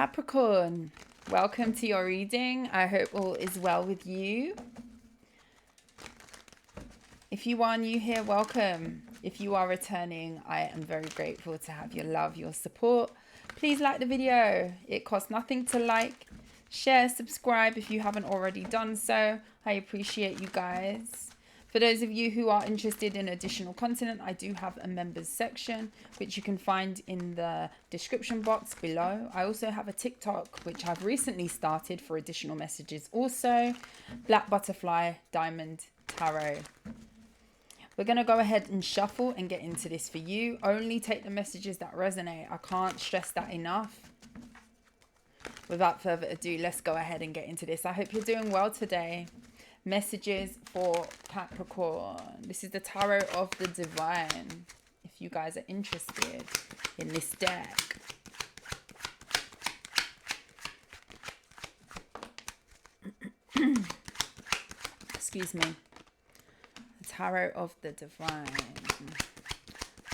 Capricorn, welcome to your reading. I hope all is well with you. If you are new here, welcome. If you are returning, I am very grateful to have your love, your support. Please like the video. It costs nothing to like, share, subscribe if you haven't already done so. I appreciate you guys. For those of you who are interested in additional content, I do have a members section, which you can find in the description box below. I also have a TikTok, which I've recently started for additional messages also. Black Butterfly Diamond Tarot. We're going to go ahead and shuffle and get into this for you. Only take the messages that resonate. I can't stress that enough. Without further ado, let's go ahead and get into this. I hope you're doing well today. Messages for Capricorn. This is the Tarot of the Divine. If you guys are interested in this deck. Excuse me. The Tarot of the Divine.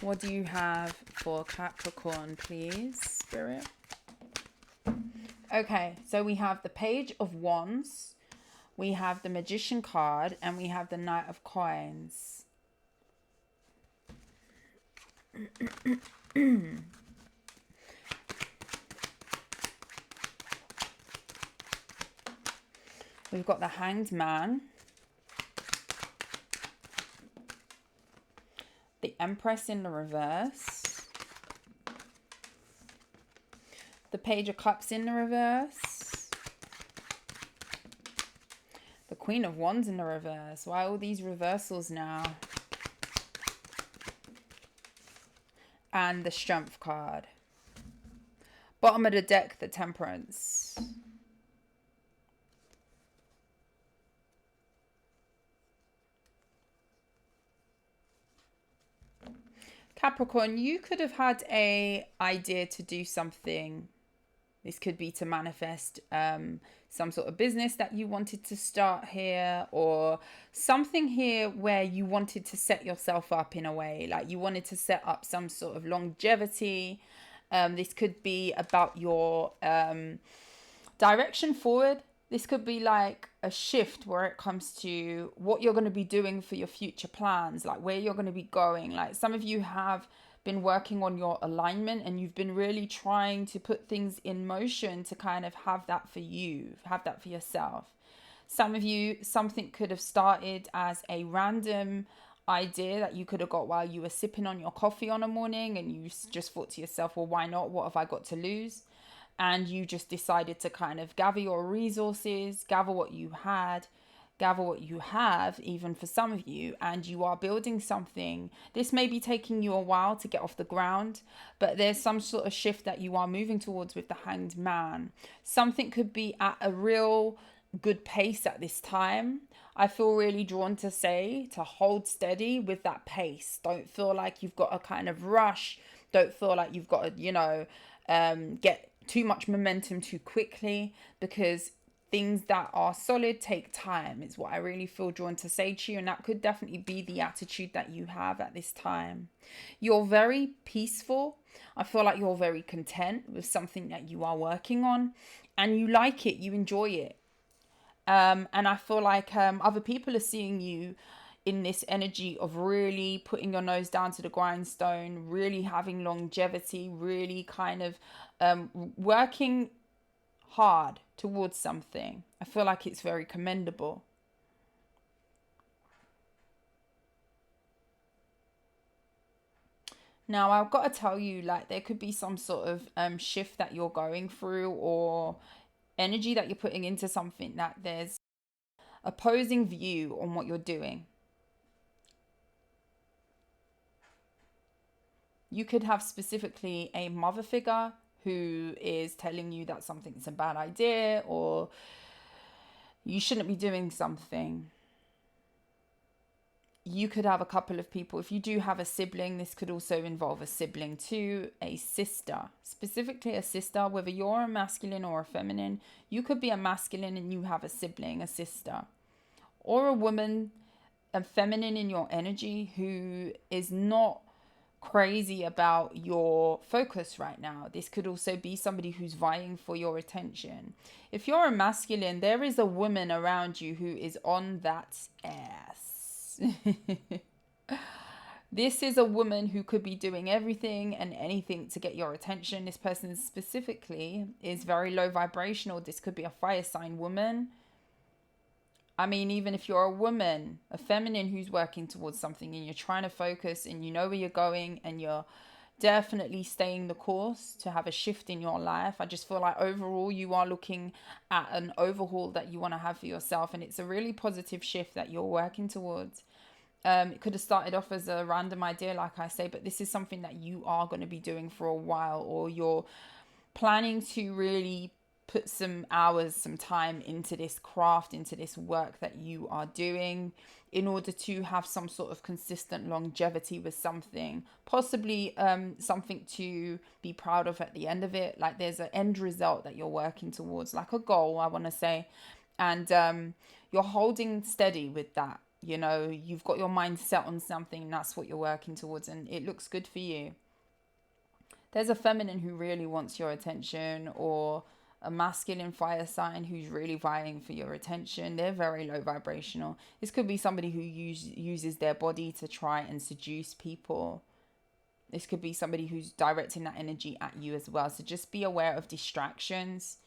What do you have for Capricorn, please, Spirit? Okay, so we have the Page of Wands. We have the Magician card and we have the Knight of Coins. We've got the Hanged Man, the Empress in the reverse, the Page of Cups in the reverse, the Queen of Wands in the reverse. Why all these reversals now? And the Strength card. Bottom of the deck, the Temperance. Capricorn, you could have had an idea to do something. This could be to manifest some sort of business that you wanted to start here, or something here where you wanted to set yourself up in a way, like you wanted to set up some sort of longevity. This could be about your direction forward. This could be like a shift where it comes to what you're going to be doing for your future plans, like where you're going to be going. Like some of you have been working on your alignment and you've been really trying to put things in motion to kind of have that for you, have that for yourself. Some of you, something could have started as a random idea that you could have got while you were sipping on your coffee on a morning, and you just thought to yourself, well, why not? What have I got to lose? And you just decided to kind of gather your resources, gather what you had, gather what you have, even for some of you, and you are building something. This may be taking you a while to get off the ground, but there's some sort of shift that you are moving towards with the Hanged Man. Something could be at a real good pace at this time. I feel really drawn to say to hold steady with that pace. Don't feel like you've got a kind of rush. Don't feel like you've got to, get too much momentum too quickly, because things that are solid take time, is what I really feel drawn to say to you. And that could definitely be the attitude that you have at this time. You're very peaceful. I feel like you're very content with something that you are working on, and you like it, you enjoy it. And I feel like other people are seeing you in this energy of really putting your nose down to the grindstone, really having longevity, really kind of working hard towards something. I feel like it's very commendable. Now, I've got to tell you, like, there could be some sort of shift that you're going through, or energy that you're putting into something, that there's opposing view on what you're doing. You could have specifically a mother figure who is telling you that something's a bad idea, or you shouldn't be doing something. You could have a couple of people. If you do have a sibling, this could also involve a sibling too, a sister, specifically a sister, whether you're a masculine or a feminine. You could be a masculine and you have a sibling, a sister, or a woman, a feminine in your energy, who is not crazy about your focus right now. This could also be somebody who's vying for your attention. If you're a masculine, there is a woman around you who is on that ass. This is a woman who could be doing everything and anything to get your attention. This person specifically is very low vibrational. This could be a fire sign woman. I mean, even if you're a woman, a feminine who's working towards something and you're trying to focus and you know where you're going and you're definitely staying the course to have a shift in your life. I just feel like overall you are looking at an overhaul that you want to have for yourself, and it's a really positive shift that you're working towards. It could have started off as a random idea, like I say, but this is something that you are going to be doing for a while, or you're planning to really put some hours, some time into this craft, into this work that you are doing in order to have some sort of consistent longevity with something, possibly something to be proud of at the end of it. Like there's an end result that you're working towards, like a goal, I want to say, and you're holding steady with that. You know, you've got your mind set on something and that's what you're working towards, and it looks good for you. There's a feminine who really wants your attention, or a masculine fire sign who's really vying for your attention. They're very low vibrational. This could be somebody who uses their body to try and seduce people. This could be somebody who's directing that energy at you as well. So just be aware of distractions.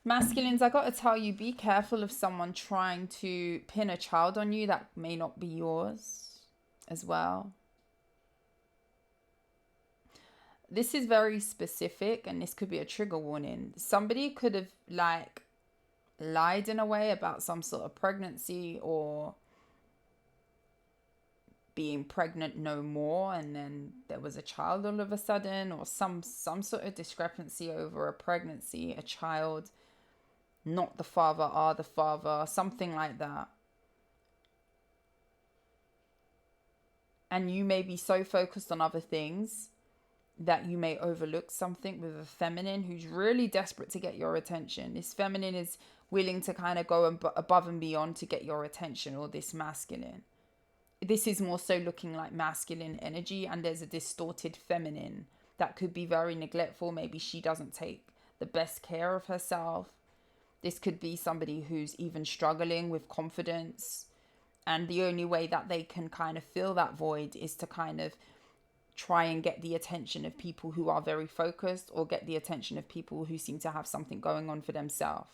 Masculines, I got to tell you, be careful of someone trying to pin a child on you that may not be yours as well. This is very specific and this could be a trigger warning. Somebody could have like lied in a way about some sort of pregnancy or being pregnant no more, and then there was a child all of a sudden, or some sort of discrepancy over a pregnancy, a child, not the father are the father, something like that. And you may be so focused on other things that you may overlook something with a feminine who's really desperate to get your attention. This feminine is willing to kind of go above and beyond to get your attention, or this masculine. This is more so looking like masculine energy, and there's a distorted feminine that could be very neglectful. Maybe she doesn't take the best care of herself. This could be somebody who's even struggling with confidence, and the only way that they can kind of fill that void is to kind of try and get the attention of people who are very focused, or get the attention of people who seem to have something going on for themselves.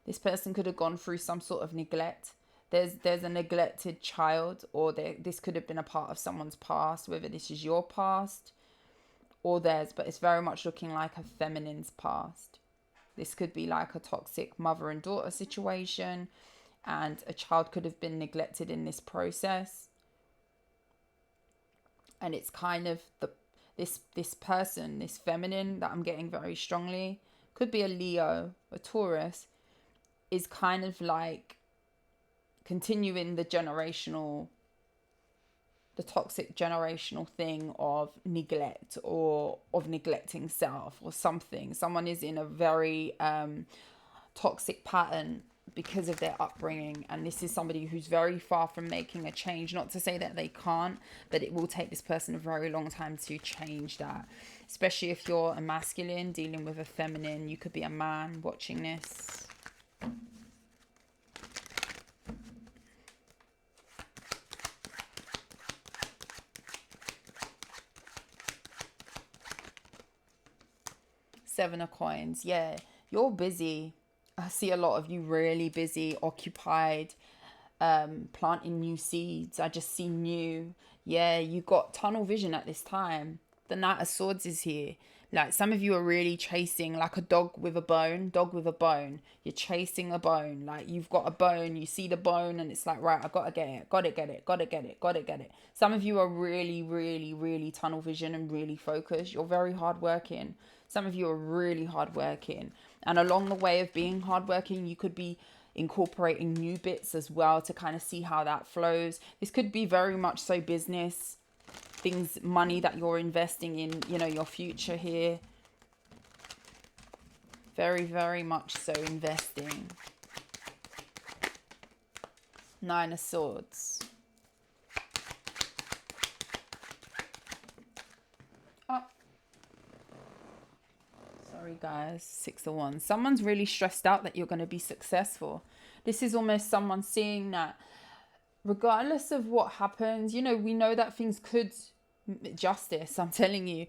This person could have gone through some sort of neglect. There's a neglected child, or this could have been a part of someone's past, whether this is your past or theirs, but it's very much looking like a feminine's past. This could be like a toxic mother and daughter situation, and a child could have been neglected in this process. And it's kind of this person, this feminine that I'm getting very strongly, could be a Leo, a Taurus, is kind of like continuing the toxic generational thing of neglect, or of neglecting self or something. Someone is in a very toxic pattern because of their upbringing, and this is somebody who's very far from making a change. Not to say that they can't, but it will take this person a very long time to change that, especially if you're a masculine dealing with a feminine. You could be a man watching this. Seven of Coins. Yeah, you're busy. I see a lot of you really busy, occupied, planting new seeds. I just see new. Yeah, you got tunnel vision at this time. The Knight of Swords is here. Like, some of you are really chasing, like a dog with a bone. You're chasing a bone. Like, you've got a bone, you see the bone, and it's like, right, I gotta get it. Gotta get it. Some of you are really, really, really tunnel vision and really focused. You're very hardworking. Some of you are really hardworking. And along the way of being hardworking, you could be incorporating new bits as well to kind of see how that flows. This could be very much so business things, money that you're investing in, your future here. Very, very much so investing. 9 of Swords. Oh, sorry guys. 6 of Wands. Someone's really stressed out that you're going to be successful. This is almost someone seeing that regardless of what happens, you know, we know that things could, justice, I'm telling you,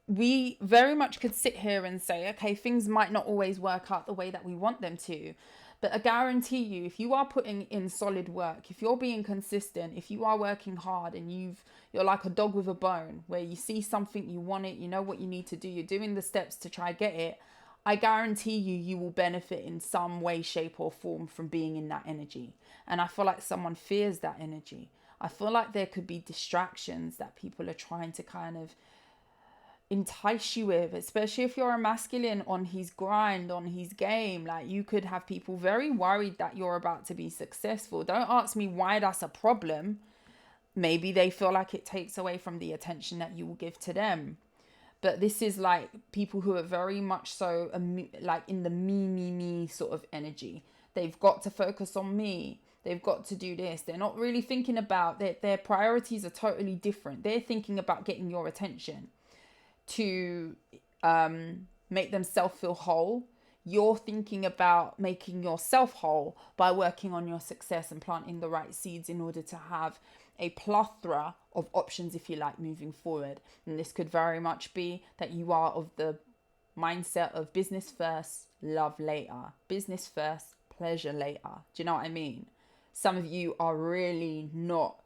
we very much could sit here and say, okay, things might not always work out the way that we want them to. But I guarantee you, if you are putting in solid work, if you're being consistent, if you are working hard and you're like a dog with a bone, where you see something, you want it, you know what you need to do, you're doing the steps to try get it, I guarantee you, you will benefit in some way, shape or form from being in that energy. And I feel like someone fears that energy. I feel like there could be distractions that people are trying to kind of entice you with, especially if you're a masculine on his grind, on his game. Like, you could have people very worried that you're about to be successful. Don't ask me why that's a problem. Maybe they feel like it takes away from the attention that you will give to them. But this is like people who are very much so like in the me sort of energy. They've got to focus on me. They've got to do this. They're not really thinking about their priorities are totally different. They're thinking about getting your attention to make themselves feel whole. You're thinking about making yourself whole by working on your success and planting the right seeds in order to have a plethora of options, if you like, moving forward. And this could very much be that you are of the mindset of business first, love later. Business first, pleasure later. Do you know what I mean? Some of you are really not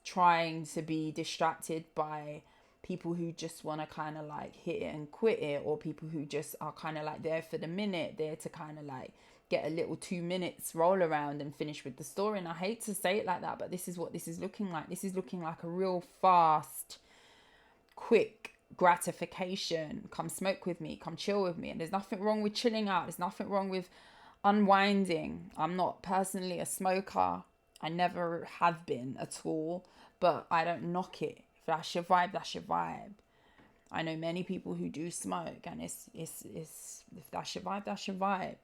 trying to be distracted by people who just want to kind of like hit it and quit it, or people who just are kind of like there for the minute, there to kind of like get a little 2 minutes roll around and finish with the story. And I hate to say it like that, but this is what this is looking like. This is looking like a real fast, quick gratification. Come smoke with me, come chill with me. And there's nothing wrong with chilling out. There's nothing wrong with unwinding. I'm not personally a smoker. I never have been at all, but I don't knock it. If that's your vibe, that's your vibe. I know many people who do smoke, and it's if that's your vibe, that's your vibe.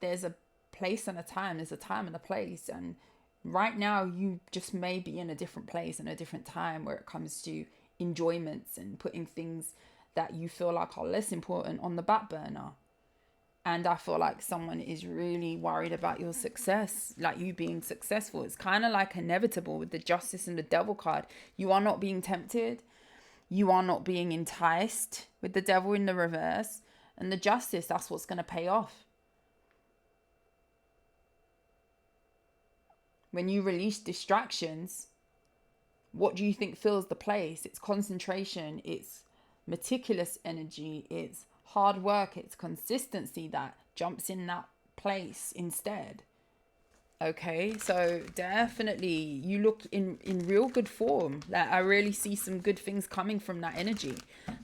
There's a place and a time. There's a time and a place, and right now you just may be in a different place and a different time where it comes to enjoyments and putting things that you feel like are less important on the back burner. And I feel like someone is really worried about your success, like you being successful. It's kind of like inevitable with the Justice and the Devil card. You are not being tempted. You are not being enticed with the Devil in the reverse. And the Justice, that's what's going to pay off. When you release distractions, what do you think fills the place? It's concentration. It's meticulous energy. It's hard work. It's consistency that jumps in that place instead. Okay, so definitely you look in real good form. Like, I really see some good things coming from that energy,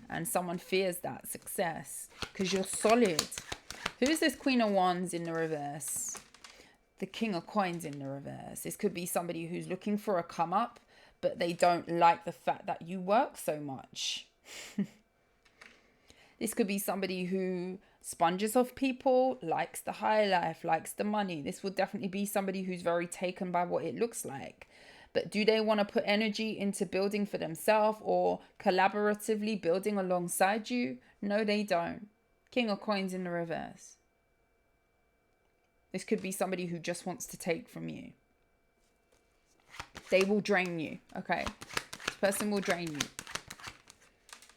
and someone fears that success because you're solid. Who's this Queen of Wands in the reverse? The King of Coins in the reverse. This could be somebody who's looking for a come up, but they don't like the fact that you work so much. This could be somebody who sponges off people, likes the high life, likes the money. This will definitely be somebody who's very taken by what it looks like. But do they want to put energy into building for themselves or collaboratively building alongside you? No, they don't. King of Coins in the reverse. This could be somebody who just wants to take from you. They will drain you, okay? This person will drain you.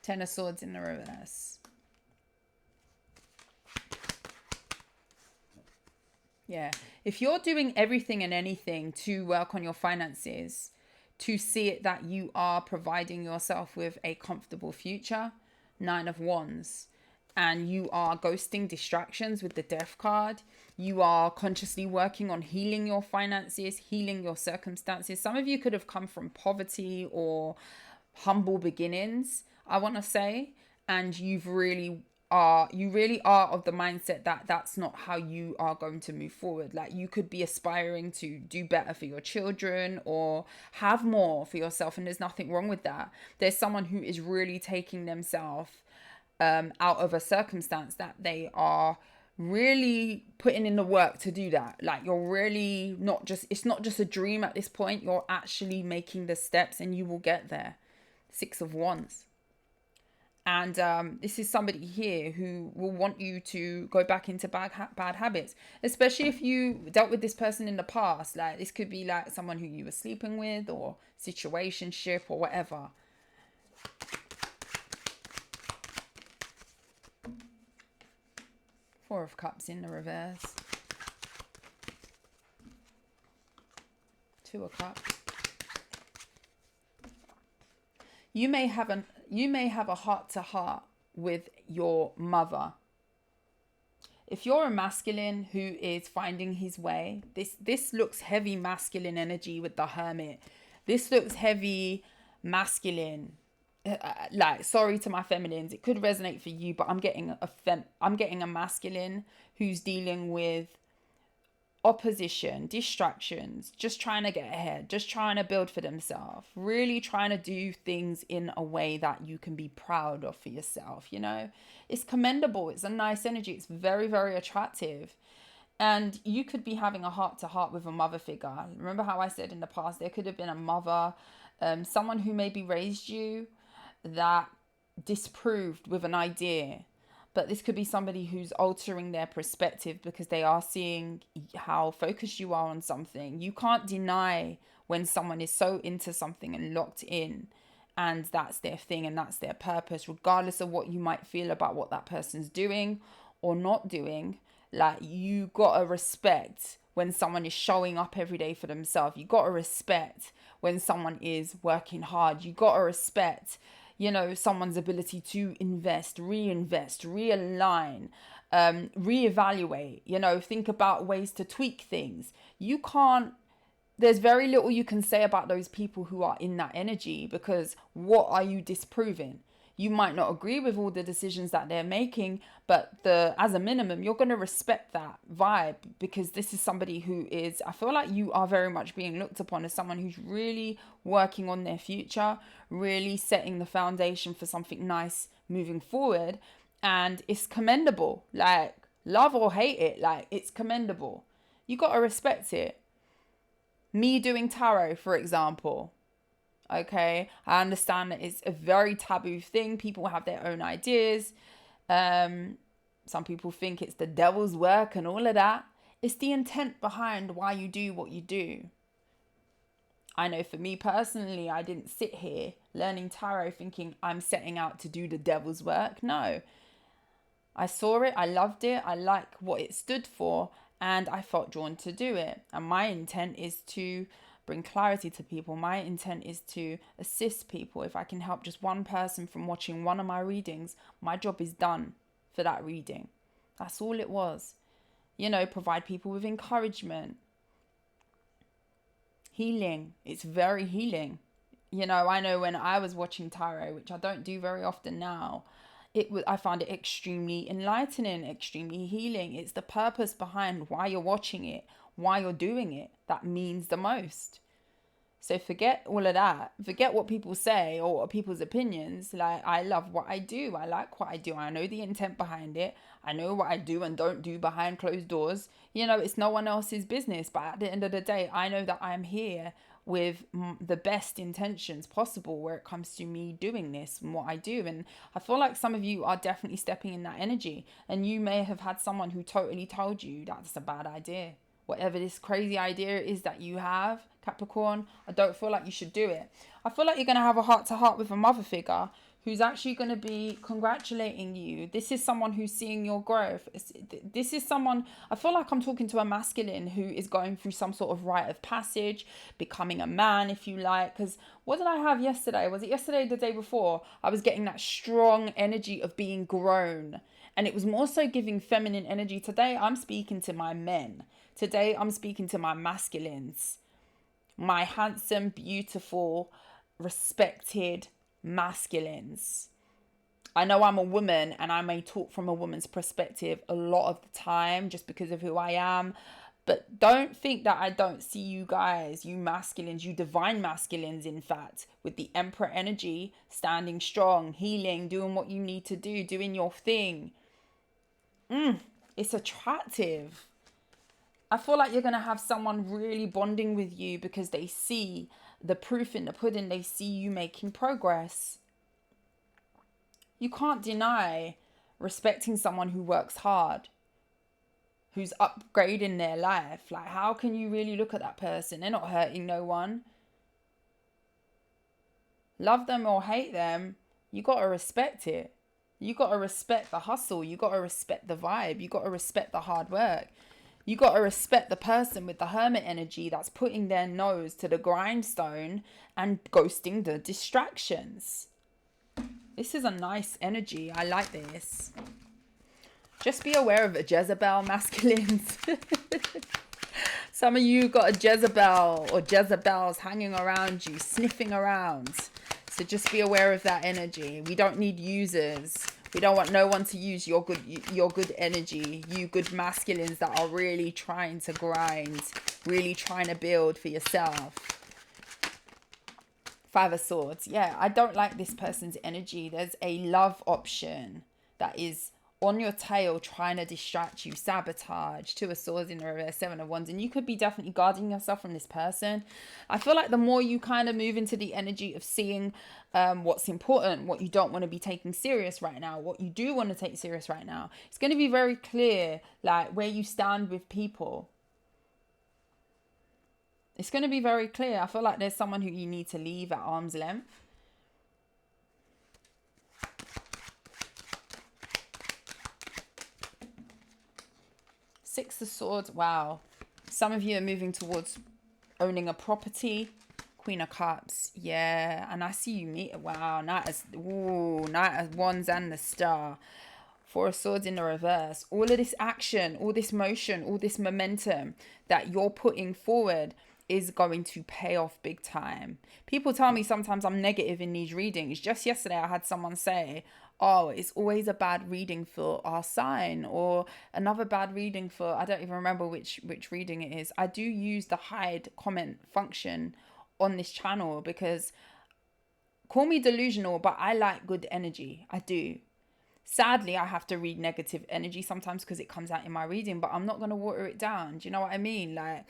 10 of Swords in the reverse. Yeah. If you're doing everything and anything to work on your finances, to see it that you are providing yourself with a comfortable future, 9 of Wands, and you are ghosting distractions with the Death card, you are consciously working on healing your finances, healing your circumstances. Some of you could have come from poverty or humble beginnings, I want to say, and you've really really are of the mindset that that's not how you are going to move forward. Like, you could be aspiring to do better for your children or have more for yourself, and there's nothing wrong with that. There's someone who is really taking themselves out of a circumstance that they are really putting in the work to do that. Like, you're really not just, it's not just a dream at this point, you're actually making the steps and you will get there. 6 of Wands. And this is somebody here who will want you to go back into bad habits, especially if you dealt with this person in the past. Like, this could be like someone who you were sleeping with or situationship or whatever. Four of Cups in the reverse. 2 of Cups. You may have a heart-to-heart with your mother. If you're a masculine who is finding his way, this looks heavy masculine energy with the Hermit. This looks heavy masculine. Like, sorry to my feminines, it could resonate for you, but I'm getting a masculine who's dealing with opposition, distractions, just trying to get ahead, just trying to build for themselves, really trying to do things in a way that you can be proud of for yourself. You know, it's commendable. It's a nice energy. It's very, very attractive. And you could be having a heart-to-heart with a mother figure. Remember how I said in the past, there could have been a mother, someone who maybe raised you that disproved with an idea. But this could be somebody who's altering their perspective because they are seeing how focused you are on something. You can't deny when someone is so into something and locked in, and that's their thing and that's their purpose, regardless of what you might feel about what that person's doing or not doing. Like, you gotta respect when someone is showing up every day for themselves. You gotta respect when someone is working hard. You gotta respect, you know, someone's ability to invest, reinvest, realign, reevaluate, you know, think about ways to tweak things. There's very little you can say about those people who are in that energy, because what are you disproving? You might not agree with all the decisions that they're making, but as a minimum, you're going to respect that vibe, because this is somebody who is, I feel like you are very much being looked upon as someone who's really working on their future, really setting the foundation for something nice moving forward. And it's commendable. Like, love or hate it, like, it's commendable. You got to respect it. Me doing tarot, for example. Okay, I understand that it's a very taboo thing. People have their own ideas. Some people think it's the devil's work and all of that. It's the intent behind why you do what you do. I know for me personally, I didn't sit here learning tarot thinking I'm setting out to do the devil's work. No, I saw it, I loved it, I like what it stood for, and I felt drawn to do it. And my intent is to bring clarity to people. My intent is to assist people. If I can help just one person from watching one of my readings, my job is done for that reading. That's all it was. You know, provide people with encouragement. Healing. It's very healing. You know, I know when I was watching tarot, which I don't do very often now, I found it extremely enlightening, extremely healing. It's the purpose behind why you're watching it, why you're doing it, that means the most. So forget all of that. Forget what people say or what people's opinions. Like, I love what I do. I like what I do. I know the intent behind it. I know what I do and don't do behind closed doors. You know, it's no one else's business. But at the end of the day, I know that I'm here with the best intentions possible where it comes to me doing this and what I do. And I feel like some of you are definitely stepping in that energy. And you may have had someone who totally told you that's a bad idea. Whatever this crazy idea is that you have, Capricorn, I don't feel like you should do it. I feel like you're going to have a heart-to-heart with a mother figure who's actually going to be congratulating you. This is someone who's seeing your growth. This is someone, I feel like I'm talking to a masculine who is going through some sort of rite of passage, becoming a man, if you like. Because what did I have yesterday? Was it yesterday or the day before? I was getting that strong energy of being grown. And it was more so giving feminine energy. Today, I'm speaking to my men. Today, I'm speaking to my masculines. My handsome, beautiful, respected masculines. I know I'm a woman and I may talk from a woman's perspective a lot of the time just because of who I am. But don't think that I don't see you guys, you masculines, you divine masculines, in fact, with the Emperor energy, standing strong, healing, doing what you need to do, doing your thing. It's attractive. I feel like you're going to have someone really bonding with you because they see the proof in the pudding. They see you making progress. You can't deny respecting someone who works hard, who's upgrading their life. Like, how can you really look at that person? They're not hurting no one. Love them or hate them, you got to respect it. You got to respect the hustle. You got to respect the vibe. You got to respect the hard work. You got to respect the person with the hermit energy that's putting their nose to the grindstone and ghosting the distractions. This is a nice energy. I like this. Just be aware of a Jezebel, masculines. Some of you got a Jezebel or Jezebels hanging around you, sniffing around. So just be aware of that energy. We don't need users. We don't want no one to use your good energy. You good masculines that are really trying to grind, really trying to build for yourself. Five of Swords. Yeah, I don't like this person's energy. There's a love option that is on your tail trying to distract you. Sabotage. Two of Swords in the reverse, Seven of Wands. And you could be definitely guarding yourself from this person. I feel like the more you kind of move into the energy of seeing what's important, what you don't want to be taking serious right now, what you do want to take serious right now, it's going to be very clear like where you stand with people. It's going to be very clear. I feel like there's someone who you need to leave at arm's length. Six of Swords. Wow. Some of you are moving towards owning a property. Queen of Cups. Yeah. And I see you meet. Wow. Knight of Wands and the Star. Four of Swords in the reverse. All of this action, all this motion, all this momentum that you're putting forward is going to pay off big time. People tell me sometimes I'm negative in these readings. Just yesterday I had someone say, oh, it's always a bad reading for our sign, or another bad reading for, I don't even remember which reading it is. I do use the hide comment function on this channel because, call me delusional, but I like good energy. I do. Sadly, I have to read negative energy sometimes because it comes out in my reading, but I'm not going to water it down. Do you know what I mean? Like,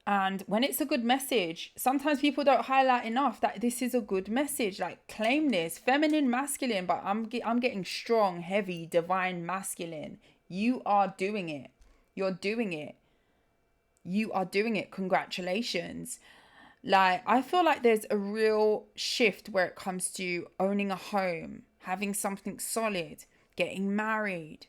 and when it's a good message, sometimes people don't highlight enough that this is a good message. Like, claim this. Feminine, masculine, but I'm getting strong, heavy, divine, masculine. You are doing it. You're doing it. You are doing it. Congratulations. Like, I feel like there's a real shift where it comes to owning a home, having something solid, getting married.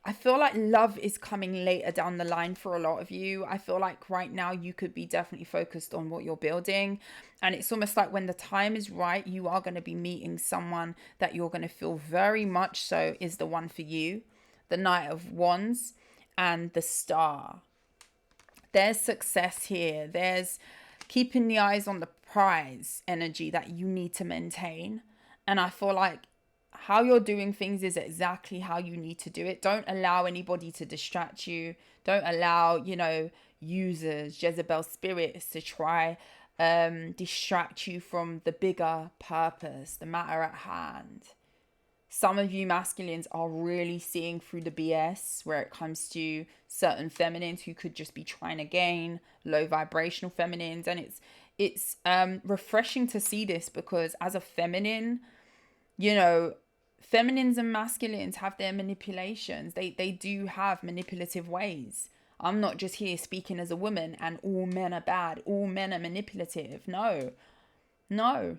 I feel like love is coming later down the line for a lot of you. I feel like right now you could be definitely focused on what you're building. And it's almost like when the time is right, you are going to be meeting someone that you're going to feel very much so is the one for you. The Knight of Wands and the Star. There's success here. There's keeping the eyes on the prize energy that you need to maintain. And I feel like how you're doing things is exactly how you need to do it. Don't allow anybody to distract you. Don't allow, users, Jezebel spirits to try distract you from the bigger purpose, the matter at hand. Some of you masculines are really seeing through the BS where it comes to certain feminines who could just be trying to gain, low vibrational feminines. And it's refreshing to see this because as a feminine, feminines and masculines have their manipulations. They do have manipulative ways. I'm not just here speaking as a woman and all men are bad. All men are manipulative. No,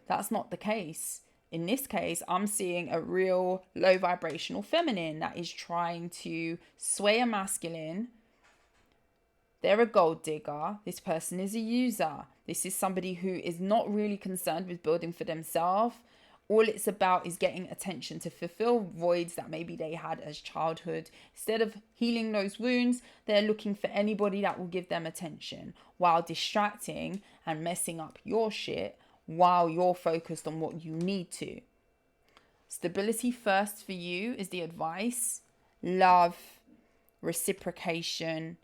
that's not the case. In this case, I'm seeing a real low vibrational feminine that is trying to sway a masculine. They're a gold digger. This person is a user. This is somebody who is not really concerned with building for themselves. All it's about is getting attention to fulfill voids that maybe they had as childhood. Instead of healing those wounds, they're looking for anybody that will give them attention while distracting and messing up your shit while you're focused on what you need to. Stability first for you is the advice. Love, reciprocation,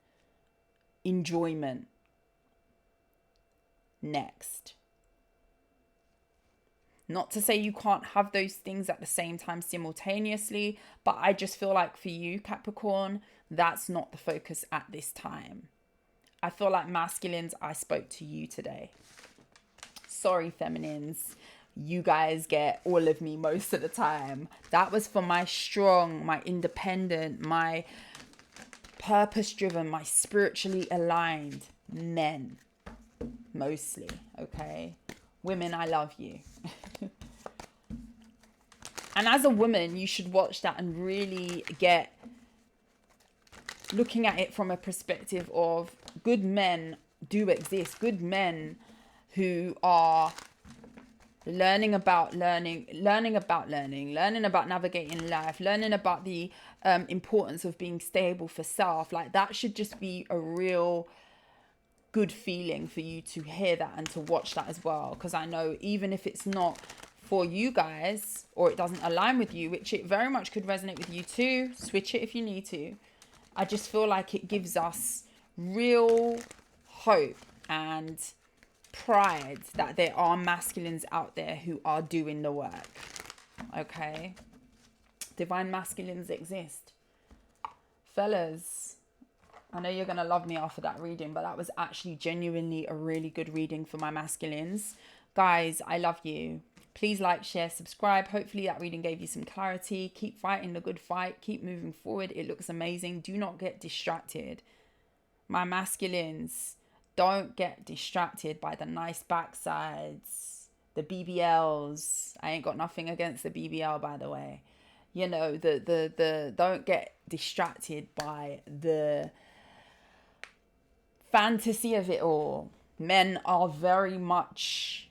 enjoyment next. Not to say you can't have those things at the same time simultaneously, but I just feel like for you, Capricorn, that's not the focus at this time. I feel like masculines, I spoke to you today. Sorry, feminines. You guys get all of me most of the time. That was for my strong, my independent, my purpose-driven, my spiritually aligned men. Mostly, okay? Women, I love you. And as a woman, you should watch that and really get looking at it from a perspective of good men do exist. Good men who are learning about navigating life, learning about the importance of being stable for self. Like, that should just be a real good feeling for you to hear that and to watch that as well. Because I know even if it's not for you guys or it doesn't align with you, which it very much could resonate with you too, switch it if you need to. I just feel like it gives us real hope and pride that there are masculines out there who are doing the work. Okay? Divine masculines exist. Fellas, I know you're going to love me after that reading, but that was actually genuinely a really good reading for my masculines. Guys, I love you. Please like, share, subscribe. Hopefully that reading gave you some clarity. Keep fighting the good fight. Keep moving forward. It looks amazing. Do not get distracted. My masculines, don't get distracted by the nice backsides, the BBLs. I ain't got nothing against the BBL, by the way. You know, the don't get distracted by the fantasy of it all. Men are very much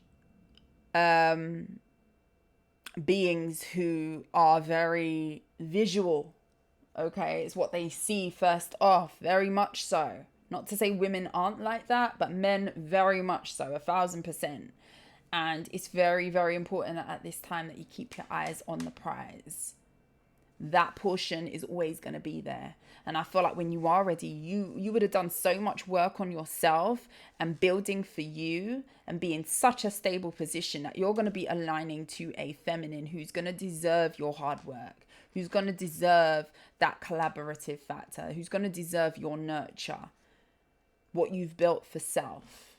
beings who are very visual. Okay, it's what they see first off, very much so. Not to say women aren't like that, but men very much so, 1000%. And it's very, very important at this time that you keep your eyes on the prize. That portion is always going to be there. And I feel like when you are ready, you would have done so much work on yourself and building for you and be in such a stable position that you're going to be aligning to a feminine who's going to deserve your hard work, who's going to deserve that collaborative factor, who's going to deserve your nurture, what you've built for self.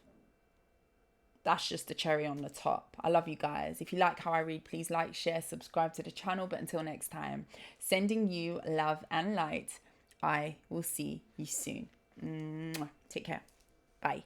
That's just the cherry on the top. I love you guys. If you like how I read, please like, share, subscribe to the channel. But until next time, sending you love and light. I will see you soon. Take care. Bye.